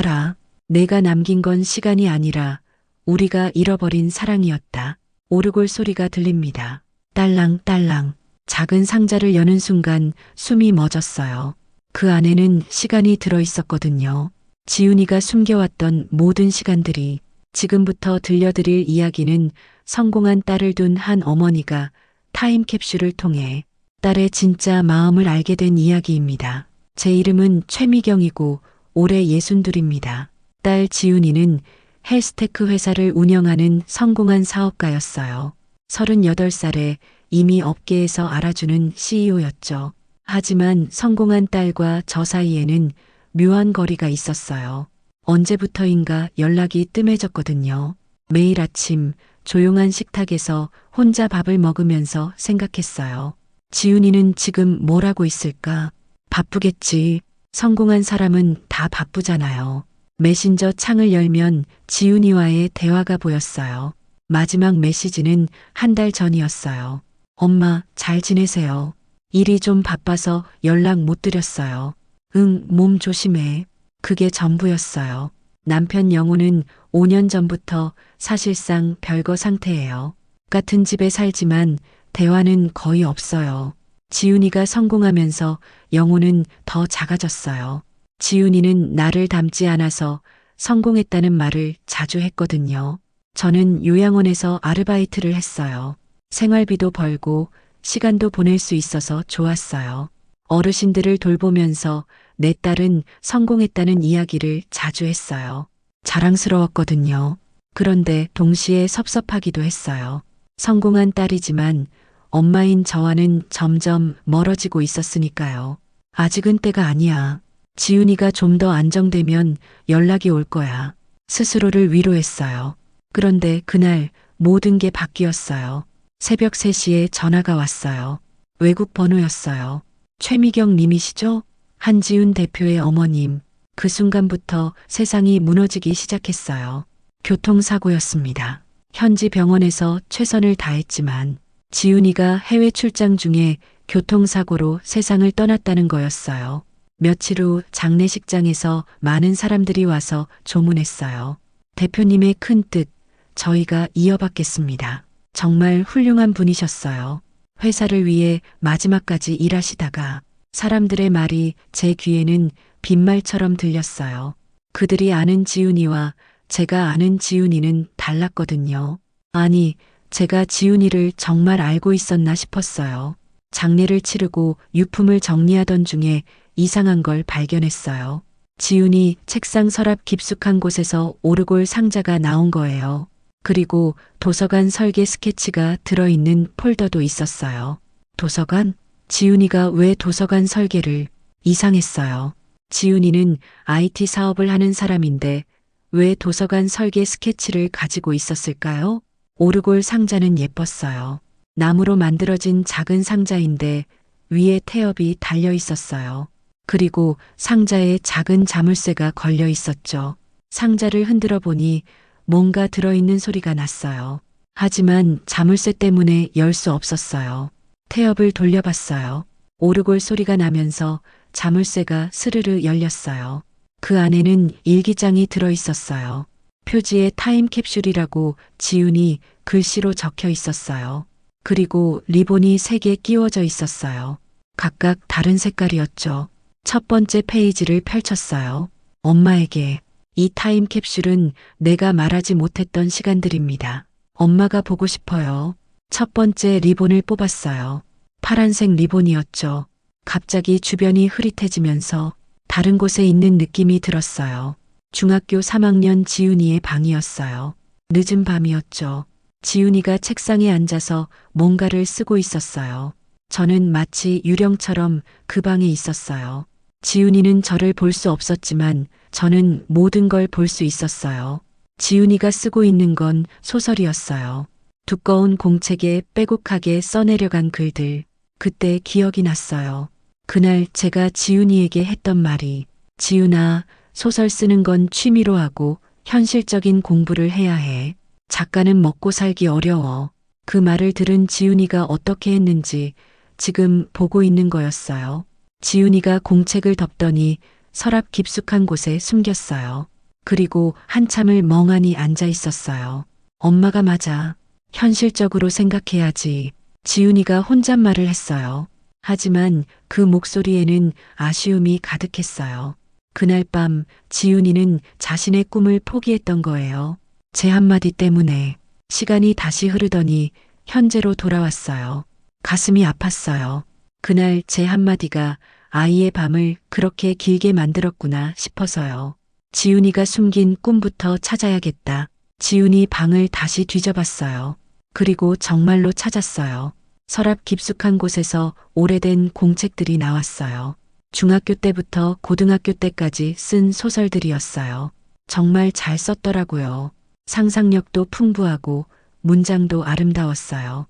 딸아, 내가 남긴 건 시간이 아니라 우리가 잃어버린 사랑이었다. 오르골 소리가 들립니다. 딸랑딸랑. 작은 상자를 여는 순간 숨이 멎었어요. 그 안에는 시간이 들어 있었거든요. 지훈이가 숨겨왔던 모든 시간들이. 지금부터 들려드릴 이야기는 성공한 딸을 둔 한 어머니가 타임캡슐을 통해 딸의 진짜 마음을 알게 된 이야기입니다. 제 이름은 최미경이고 올해 62입니다. 딸 지훈이는 헬스테크 회사를 운영하는 성공한 사업가였어요. 38살에 이미 업계에서 알아주는 CEO였죠. 하지만 성공한 딸과 저 사이에는 묘한 거리가 있었어요. 언제부터인가 연락이 뜸해졌거든요. 매일 아침 조용한 식탁에서 혼자 밥을 먹으면서 생각했어요. 지훈이는 지금 뭘 하고 있을까? 바쁘겠지. 성공한 사람은 다 바쁘잖아요. 메신저 창을 열면 지훈이와의 대화가 보였어요. 마지막 메시지는 한 달 전이었어요. 엄마, 잘 지내세요. 일이 좀 바빠서 연락 못 드렸어요. 응, 몸 조심해. 그게 전부였어요. 남편 영호는 5년 전부터 사실상 별거 상태예요. 같은 집에 살지만 대화는 거의 없어요. 지훈이가 성공하면서 영호는 더 작아졌어요. 지훈이는 나를 닮지 않아서 성공했다는 말을 자주 했거든요. 저는 요양원에서 아르바이트를 했어요. 생활비도 벌고 시간도 보낼 수 있어서 좋았어요. 어르신들을 돌보면서 내 딸은 성공했다는 이야기를 자주 했어요. 자랑스러웠거든요. 그런데 동시에 섭섭하기도 했어요. 성공한 딸이지만 엄마인 저와는 점점 멀어지고 있었으니까요. 아직은 때가 아니야. 지훈이가 좀 더 안정되면 연락이 올 거야. 스스로를 위로했어요. 그런데 그날 모든 게 바뀌었어요. 새벽 3시에 전화가 왔어요. 외국 번호였어요. 최미경 님이시죠? 한지훈 대표의 어머님. 그 순간부터 세상이 무너지기 시작했어요. 교통사고였습니다. 현지 병원에서 최선을 다했지만 지훈이가 해외 출장 중에 교통사고로 세상을 떠났다는 거였어요. 며칠 후 장례식장에서 많은 사람들이 와서 조문했어요. 대표님의 큰 뜻, 저희가 이어받겠습니다. 정말 훌륭한 분이셨어요. 회사를 위해 마지막까지 일하시다가 사람들의 말이 제 귀에는 빗말처럼 들렸어요. 그들이 아는 지훈이와 제가 아는 지훈이는 달랐거든요. 아니, 제가 지훈이를 정말 알고 있었나 싶었어요. 장례를 치르고 유품을 정리하던 중에 이상한 걸 발견했어요. 지훈이 책상 서랍 깊숙한 곳에서 오르골 상자가 나온 거예요. 그리고 도서관 설계 스케치가 들어있는 폴더도 있었어요. 도서관? 지훈이가 왜 도서관 설계를? 이상했어요. 지훈이는 IT 사업을 하는 사람인데 왜 도서관 설계 스케치를 가지고 있었을까요? 오르골 상자는 예뻤어요. 나무로 만들어진 작은 상자인데 위에 태엽이 달려 있었어요. 그리고 상자에 작은 자물쇠가 걸려 있었죠. 상자를 흔들어 보니 뭔가 들어있는 소리가 났어요. 하지만 자물쇠 때문에 열 수 없었어요. 태엽을 돌려봤어요. 오르골 소리가 나면서 자물쇠가 스르르 열렸어요. 그 안에는 일기장이 들어 있었어요. 표지에 타임캡슐이라고 지훈이 글씨로 적혀 있었어요. 그리고 리본이 3개 끼워져 있었어요. 각각 다른 색깔이었죠. 첫 번째 페이지를 펼쳤어요. 엄마에게. 이 타임캡슐은 내가 말하지 못했던 시간들입니다. 엄마가 보고 싶어요. 첫 번째 리본을 뽑았어요. 파란색 리본이었죠. 갑자기 주변이 흐릿해지면서 다른 곳에 있는 느낌이 들었어요. 중학교 3학년 지훈이의 방이었어요. 늦은 밤이었죠. 지훈이가 책상에 앉아서 뭔가를 쓰고 있었어요. 저는 마치 유령처럼 그 방에 있었어요. 지훈이는 저를 볼 수 없었지만 저는 모든 걸 볼 수 있었어요. 지훈이가 쓰고 있는 건 소설이었어요. 두꺼운 공책에 빼곡하게 써내려간 글들. 그때 기억이 났어요. 그날 제가 지훈이에게 했던 말이 지훈아, 소설 쓰는 건 취미로 하고 현실적인 공부를 해야 해. 작가는 먹고 살기 어려워. 그 말을 들은 지훈이가 어떻게 했는지 지금 보고 있는 거였어요. 지훈이가 공책을 덮더니 서랍 깊숙한 곳에 숨겼어요. 그리고 한참을 멍하니 앉아 있었어요. 엄마가 맞아. 현실적으로 생각해야지. 지훈이가 혼잣말을 했어요. 하지만 그 목소리에는 아쉬움이 가득했어요. 그날 밤 지훈이는 자신의 꿈을 포기했던 거예요. 제 한마디 때문에. 시간이 다시 흐르더니 현재로 돌아왔어요. 가슴이 아팠어요. 그날 제 한마디가 아이의 밤을 그렇게 길게 만들었구나 싶어서요. 지훈이가 숨긴 꿈부터 찾아야겠다. 지훈이 방을 다시 뒤져봤어요. 그리고 정말로 찾았어요. 서랍 깊숙한 곳에서 오래된 공책들이 나왔어요. 중학교 때부터 고등학교 때까지 쓴 소설들이었어요. 정말 잘 썼더라고요. 상상력도 풍부하고 문장도 아름다웠어요.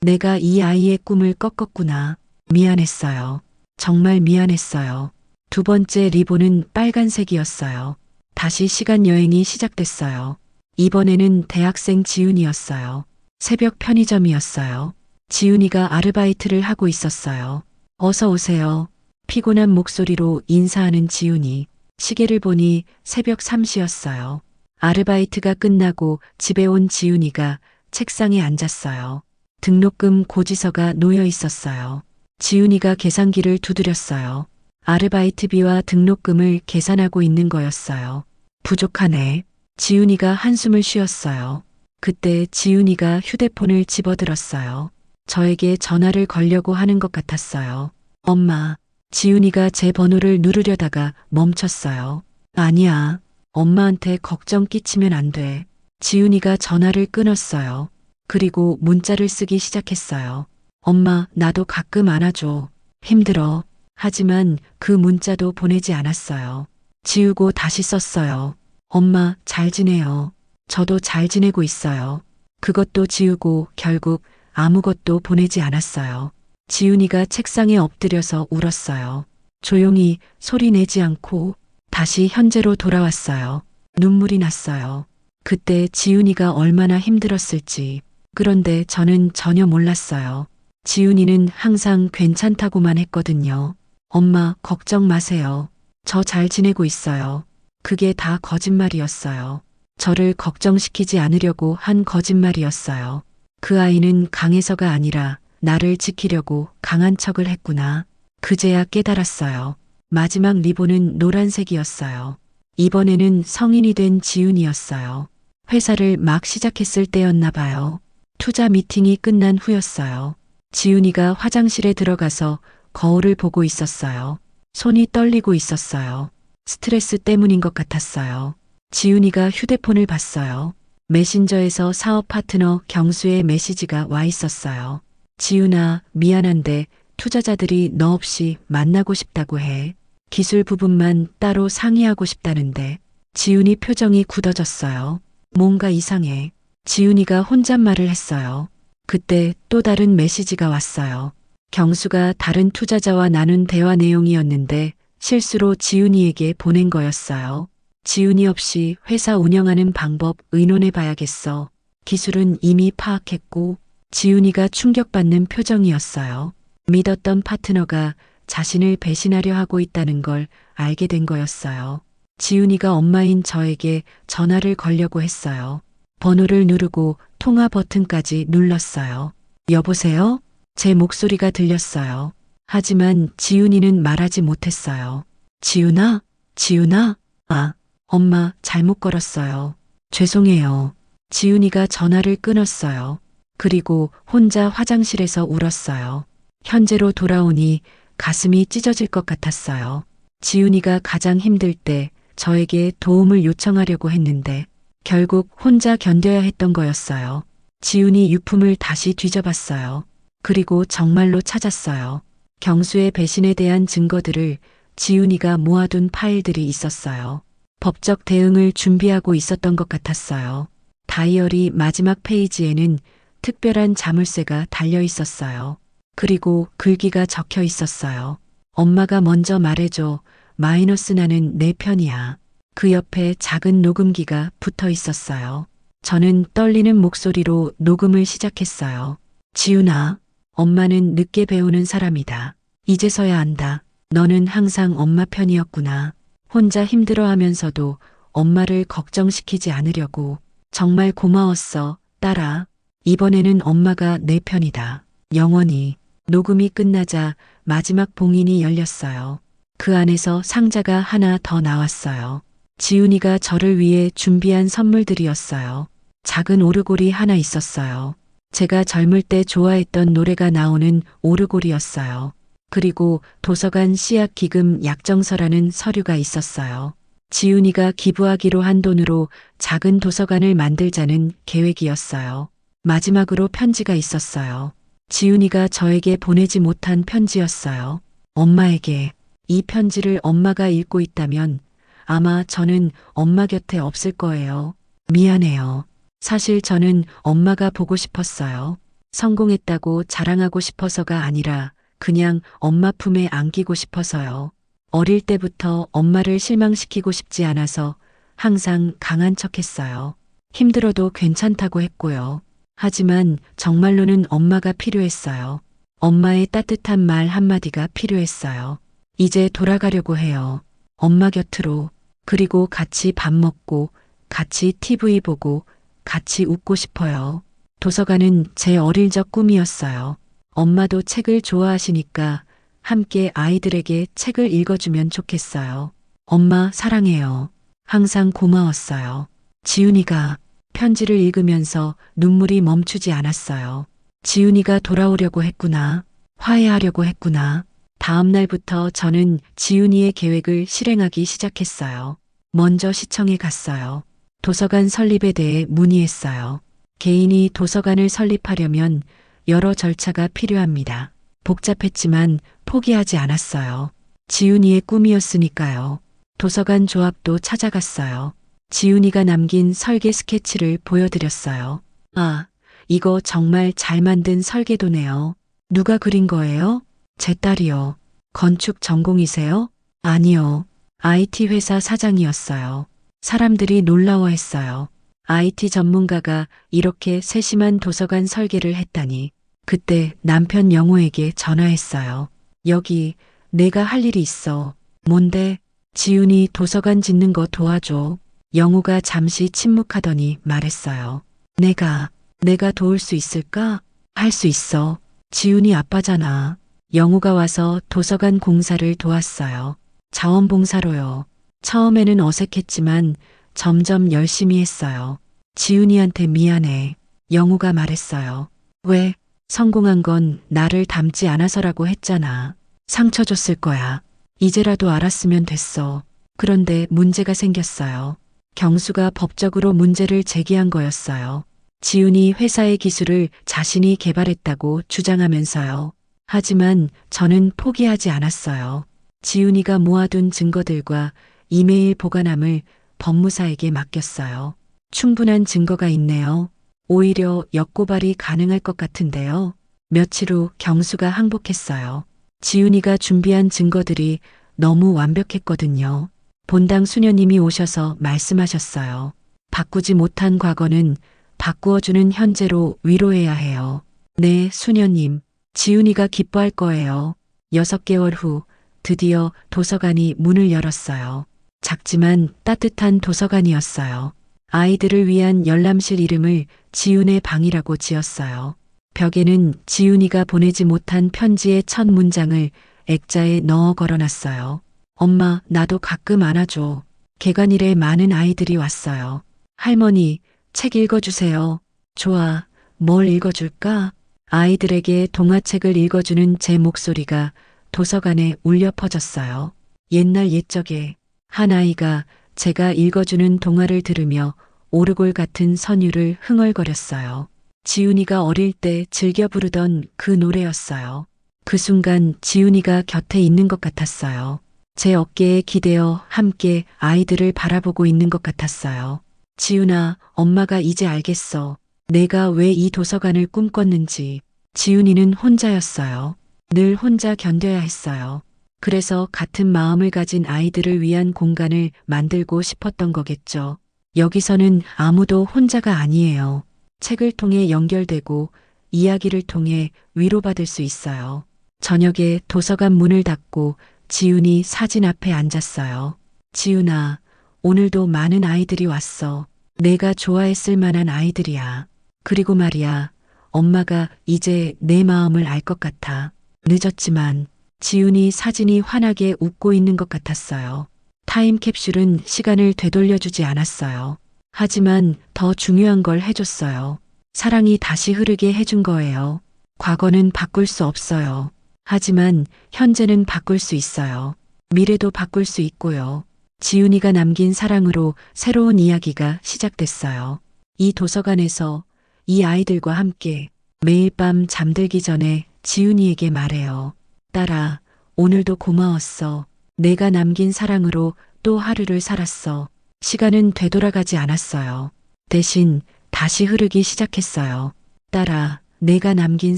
내가 이 아이의 꿈을 꺾었구나. 미안했어요. 정말 미안했어요. 두 번째 리본은 빨간색이었어요. 다시 시간 여행이 시작됐어요. 이번에는 대학생 지훈이었어요. 새벽 편의점이었어요. 지훈이가 아르바이트를 하고 있었어요. 어서 오세요. 피곤한 목소리로 인사하는 지훈이. 시계를 보니 새벽 3시였어요. 아르바이트가 끝나고 집에 온 지훈이가 책상에 앉았어요. 등록금 고지서가 놓여 있었어요. 지훈이가 계산기를 두드렸어요. 아르바이트비와 등록금을 계산하고 있는 거였어요. 부족하네. 지훈이가 한숨을 쉬었어요. 그때 지훈이가 휴대폰을 집어들었어요. 저에게 전화를 걸려고 하는 것 같았어요. 엄마. 지훈이가 제 번호를 누르려다가 멈췄어요. 아니야. 엄마한테 걱정 끼치면 안 돼. 지훈이가 전화를 끊었어요. 그리고 문자를 쓰기 시작했어요. 엄마, 나도 가끔 안아줘. 힘들어. 하지만 그 문자도 보내지 않았어요. 지우고 다시 썼어요. 엄마, 잘 지내요. 저도 잘 지내고 있어요. 그것도 지우고 결국 아무것도 보내지 않았어요. 지훈이가 책상에 엎드려서 울었어요. 조용히 소리 내지 않고 다시 현재로 돌아왔어요. 눈물이 났어요. 그때 지훈이가 얼마나 힘들었을지. 그런데 저는 전혀 몰랐어요. 지훈이는 항상 괜찮다고만 했거든요. 엄마, 걱정 마세요. 저 잘 지내고 있어요. 그게 다 거짓말이었어요. 저를 걱정시키지 않으려고 한 거짓말이었어요. 그 아이는 강해서가 아니라 나를 지키려고 강한 척을 했구나. 그제야 깨달았어요. 마지막 리본은 노란색이었어요. 이번에는 성인이 된 지훈이었어요. 회사를 막 시작했을 때였나 봐요. 투자 미팅이 끝난 후였어요. 지훈이가 화장실에 들어가서 거울을 보고 있었어요. 손이 떨리고 있었어요. 스트레스 때문인 것 같았어요. 지훈이가 휴대폰을 봤어요. 메신저에서 사업 파트너 경수의 메시지가 와 있었어요. 지훈아, 미안한데 투자자들이 너 없이 만나고 싶다고 해. 기술 부분만 따로 상의하고 싶다는데. 지훈이 표정이 굳어졌어요. 뭔가 이상해. 지훈이가 혼잣말을 했어요. 그때 또 다른 메시지가 왔어요. 경수가 다른 투자자와 나눈 대화 내용이었는데 실수로 지훈이에게 보낸 거였어요. 지훈이 없이 회사 운영하는 방법 의논해 봐야겠어. 기술은 이미 파악했고. 지훈이가 충격받는 표정이었어요. 믿었던 파트너가 자신을 배신하려 하고 있다는 걸 알게 된 거였어요. 지훈이가 엄마인 저에게 전화를 걸려고 했어요. 번호를 누르고 통화 버튼까지 눌렀어요. 여보세요? 제 목소리가 들렸어요. 하지만 지훈이는 말하지 못했어요. 지훈아? 지훈아? 아, 엄마 잘못 걸었어요. 죄송해요. 지훈이가 전화를 끊었어요. 그리고 혼자 화장실에서 울었어요. 현재로 돌아오니 가슴이 찢어질 것 같았어요. 지훈이가 가장 힘들 때 저에게 도움을 요청하려고 했는데 결국 혼자 견뎌야 했던 거였어요. 지훈이 유품을 다시 뒤져봤어요. 그리고 정말로 찾았어요. 경수의 배신에 대한 증거들을 지훈이가 모아둔 파일들이 있었어요. 법적 대응을 준비하고 있었던 것 같았어요. 다이어리 마지막 페이지에는 특별한 자물쇠가 달려 있었어요. 그리고 글귀가 적혀 있었어요. 엄마가 먼저 말해줘. 마이너스 나는 내 편이야. 그 옆에 작은 녹음기가 붙어 있었어요. 저는 떨리는 목소리로 녹음을 시작했어요. 지훈아, 엄마는 늦게 배우는 사람이다. 이제서야 안다. 너는 항상 엄마 편이었구나. 혼자 힘들어하면서도 엄마를 걱정시키지 않으려고. 정말 고마웠어, 딸아. 이번에는 엄마가 내 편이다. 영원히. 녹음이 끝나자 마지막 봉인이 열렸어요. 그 안에서 상자가 하나 더 나왔어요. 지훈이가 저를 위해 준비한 선물들이었어요. 작은 오르골이 하나 있었어요. 제가 젊을 때 좋아했던 노래가 나오는 오르골이었어요. 그리고 도서관 씨앗 기금 약정서라는 서류가 있었어요. 지훈이가 기부하기로 한 돈으로 작은 도서관을 만들자는 계획이었어요. 마지막으로 편지가 있었어요. 지훈이가 저에게 보내지 못한 편지였어요. 엄마에게. 이 편지를 엄마가 읽고 있다면 아마 저는 엄마 곁에 없을 거예요. 미안해요. 사실 저는 엄마가 보고 싶었어요. 성공했다고 자랑하고 싶어서가 아니라 그냥 엄마 품에 안기고 싶어서요. 어릴 때부터 엄마를 실망시키고 싶지 않아서 항상 강한 척 했어요. 힘들어도 괜찮다고 했고요. 하지만 정말로는 엄마가 필요했어요. 엄마의 따뜻한 말 한마디가 필요했어요. 이제 돌아가려고 해요. 엄마 곁으로. 그리고 같이 밥 먹고, 같이 TV 보고, 같이 웃고 싶어요. 도서관은 제 어릴 적 꿈이었어요. 엄마도 책을 좋아하시니까 함께 아이들에게 책을 읽어주면 좋겠어요. 엄마 사랑해요. 항상 고마웠어요. 지훈이가 편지를 읽으면서 눈물이 멈추지 않았어요. 지훈이가 돌아오려고 했구나. 화해하려고 했구나. 다음 날부터 저는 지훈이의 계획을 실행하기 시작했어요. 먼저 시청에 갔어요. 도서관 설립에 대해 문의했어요. 개인이 도서관을 설립하려면 여러 절차가 필요합니다. 복잡했지만 포기하지 않았어요. 지훈이의 꿈이었으니까요. 도서관 조합도 찾아갔어요. 지훈이가 남긴 설계 스케치를 보여드렸어요. 아, 이거 정말 잘 만든 설계도네요. 누가 그린 거예요? 제 딸이요. 건축 전공이세요? 아니요. IT 회사 사장이었어요. 사람들이 놀라워했어요. IT 전문가가 이렇게 세심한 도서관 설계를 했다니. 그때 남편 영호에게 전화했어요. 여기 내가 할 일이 있어. 뭔데? 지훈이 도서관 짓는 거 도와줘. 영호가 잠시 침묵하더니 말했어요. 내가 도울 수 있을까? 할 수 있어. 지훈이 아빠잖아. 영호가 와서 도서관 공사를 도왔어요. 자원봉사로요. 처음에는 어색했지만 점점 열심히 했어요. 지훈이한테 미안해. 영호가 말했어요. 왜? 성공한 건 나를 닮지 않아서라고 했잖아. 상처 줬을 거야. 이제라도 알았으면 됐어. 그런데 문제가 생겼어요. 경수가 법적으로 문제를 제기한 거였어요. 지훈이 회사의 기술을 자신이 개발했다고 주장하면서요. 하지만 저는 포기하지 않았어요. 지훈이가 모아둔 증거들과 이메일 보관함을 법무사에게 맡겼어요. 충분한 증거가 있네요. 오히려 역고발이 가능할 것 같은데요. 며칠 후 경수가 항복했어요. 지훈이가 준비한 증거들이 너무 완벽했거든요. 본당 수녀님이 오셔서 말씀하셨어요. 바꾸지 못한 과거는 바꾸어주는 현재로 위로해야 해요. 네, 수녀님. 지훈이가 기뻐할 거예요. 6개월 후 드디어 도서관이 문을 열었어요. 작지만 따뜻한 도서관이었어요. 아이들을 위한 열람실 이름을 지훈의 방이라고 지었어요. 벽에는 지훈이가 보내지 못한 편지의 첫 문장을 액자에 넣어 걸어놨어요. 엄마, 나도 가끔 안아줘. 개관일에 많은 아이들이 왔어요. 할머니, 책 읽어주세요. 좋아, 뭘 읽어줄까? 아이들에게 동화책을 읽어주는 제 목소리가 도서관에 울려 퍼졌어요. 옛날 옛적에 한 아이가 제가 읽어주는 동화를 들으며 오르골 같은 선율을 흥얼거렸어요. 지훈이가 어릴 때 즐겨 부르던 그 노래였어요. 그 순간 지훈이가 곁에 있는 것 같았어요. 제 어깨에 기대어 함께 아이들을 바라보고 있는 것 같았어요. 지훈아, 엄마가 이제 알겠어. 내가 왜 이 도서관을 꿈꿨는지. 지훈이는 혼자였어요. 늘 혼자 견뎌야 했어요. 그래서 같은 마음을 가진 아이들을 위한 공간을 만들고 싶었던 거겠죠. 여기서는 아무도 혼자가 아니에요. 책을 통해 연결되고 이야기를 통해 위로받을 수 있어요. 저녁에 도서관 문을 닫고 지훈이 사진 앞에 앉았어요. 지훈아, 오늘도 많은 아이들이 왔어. 내가 좋아했을 만한 아이들이야. 그리고 말이야, 엄마가 이제 내 마음을 알 것 같아. 늦었지만 지훈이 사진이 환하게 웃고 있는 것 같았어요. 타임캡슐은 시간을 되돌려주지 않았어요. 하지만 더 중요한 걸 해줬어요. 사랑이 다시 흐르게 해준 거예요. 과거는 바꿀 수 없어요. 하지만 현재는 바꿀 수 있어요. 미래도 바꿀 수 있고요. 지훈이가 남긴 사랑으로 새로운 이야기가 시작됐어요. 이 도서관에서 이 아이들과 함께 매일 밤 잠들기 전에 지훈이에게 말해요. 딸아, 오늘도 고마웠어. 내가 남긴 사랑으로 또 하루를 살았어. 시간은 되돌아가지 않았어요. 대신 다시 흐르기 시작했어요. 딸아, 내가 남긴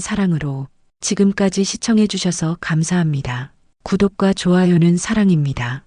사랑으로. 지금까지 시청해 주셔서 감사합니다. 구독과 좋아요는 사랑입니다.